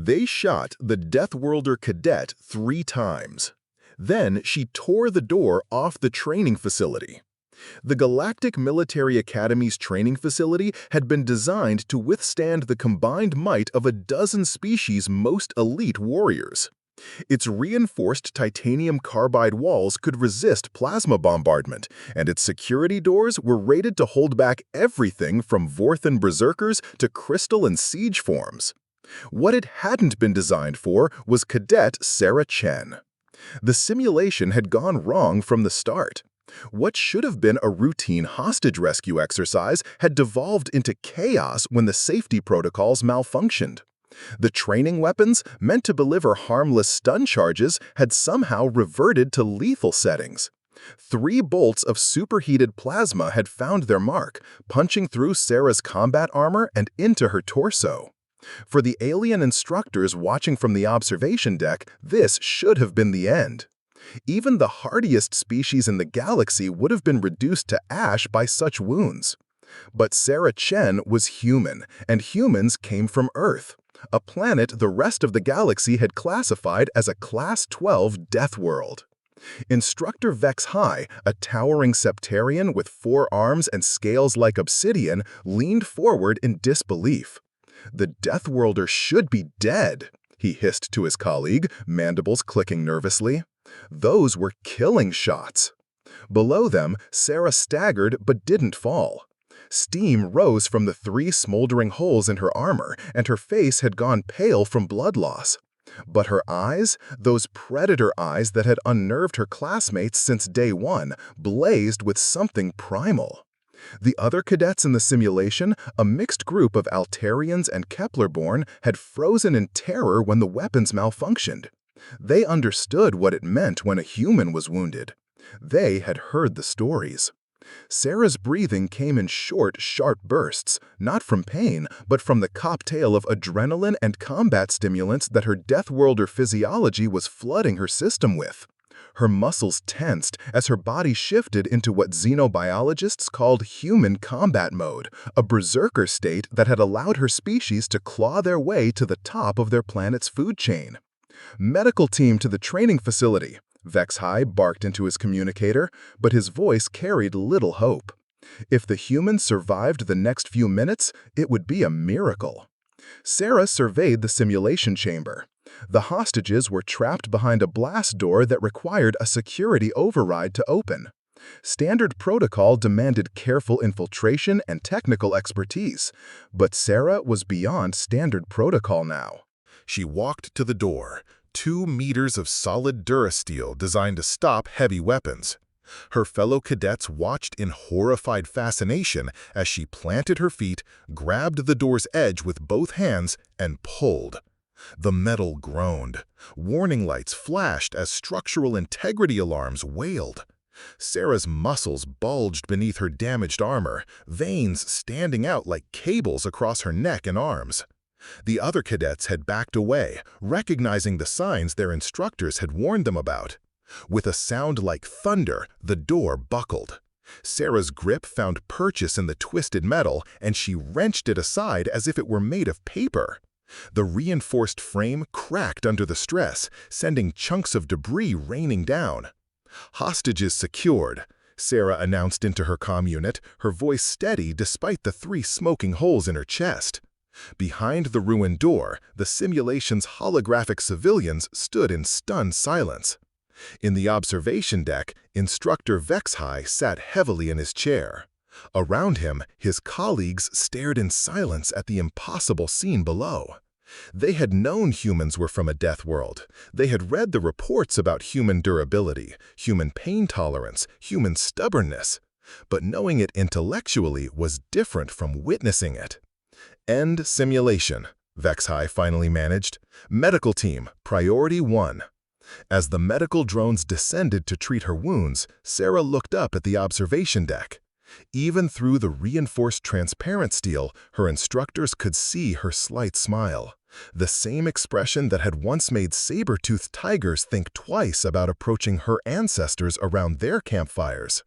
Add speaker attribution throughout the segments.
Speaker 1: They shot the Deathworlder Cadet 3 times. Then she tore the door off the training facility. The Galactic Military Academy's training facility had been designed to withstand the combined might of a dozen species' most elite warriors. Its reinforced titanium carbide walls could resist plasma bombardment, and its security doors were rated to hold back everything from Vorthan berserkers to crystal and siege forms. What it hadn't been designed for was Cadet Sarah Chen. The simulation had gone wrong from the start. What should have been a routine hostage rescue exercise had devolved into chaos when the safety protocols malfunctioned. The training weapons, meant to deliver harmless stun charges, had somehow reverted to lethal settings. 3 bolts of superheated plasma had found their mark, punching through Sarah's combat armor and into her torso. For the alien instructors watching from the observation deck, this should have been the end. Even the hardiest species in the galaxy would have been reduced to ash by such wounds. But Sarah Chen was human, and humans came from Earth, a planet the rest of the galaxy had classified as a Class 12 death world. Instructor Vex High, a towering septarian with 4 arms and scales like obsidian, leaned forward in disbelief. "The Deathworlder should be dead," he hissed to his colleague, mandibles clicking nervously. Those were killing shots. Below them, Sarah staggered but didn't fall. Steam rose from the 3 smoldering holes in her armor, and her face had gone pale from blood loss. But her eyes, those predator eyes that had unnerved her classmates since day 1, blazed with something primal. The other cadets in the simulation, a mixed group of Altarians and Kepler-born, had frozen in terror when the weapons malfunctioned. They understood what it meant when a human was wounded. They had heard the stories. Sarah's breathing came in short, sharp bursts, not from pain, but from the cocktail of adrenaline and combat stimulants that her Deathworlder physiology was flooding her system with. Her muscles tensed as her body shifted into what xenobiologists called human combat mode, a berserker state that had allowed her species to claw their way to the top of their planet's food chain. "Medical team to the training facility," Vex High barked into his communicator, but his voice carried little hope. If the humans survived the next few minutes, it would be a miracle. Sarah surveyed the simulation chamber. The hostages were trapped behind a blast door that required a security override to open. Standard protocol demanded careful infiltration and technical expertise, but Sarah was beyond standard protocol now. She walked to the door, 2 meters of solid durasteel designed to stop heavy weapons. Her fellow cadets watched in horrified fascination as she planted her feet, grabbed the door's edge with both hands, and pulled. The metal groaned. Warning lights flashed as structural integrity alarms wailed. Sarah's muscles bulged beneath her damaged armor, veins standing out like cables across her neck and arms. The other cadets had backed away, recognizing the signs their instructors had warned them about. With a sound like thunder, the door buckled. Sarah's grip found purchase in the twisted metal, and she wrenched it aside as if it were made of paper. The reinforced frame cracked under the stress, sending chunks of debris raining down. "Hostages secured," Sarah announced into her comm unit, her voice steady despite the 3 smoking holes in her chest. Behind the ruined door, the simulation's holographic civilians stood in stunned silence. In the observation deck, Instructor Vex High sat heavily in his chair. Around him, his colleagues stared in silence at the impossible scene below. They had known humans were from a death world. They had read the reports about human durability, human pain tolerance, human stubbornness. But knowing it intellectually was different from witnessing it. "End simulation," Vex High finally managed. "Medical team, priority 1. As the medical drones descended to treat her wounds, Sarah looked up at the observation deck. Even through the reinforced transparent steel, her instructors could see her slight smile, the same expression that had once made saber-toothed tigers think twice about approaching her ancestors around their campfires.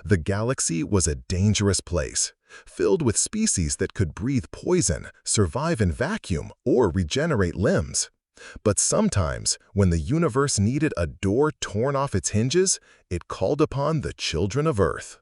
Speaker 1: The galaxy was a dangerous place. filled with species that could breathe poison, survive in vacuum, or regenerate limbs. But sometimes, when the universe needed a door torn off its hinges, it called upon the children of Earth.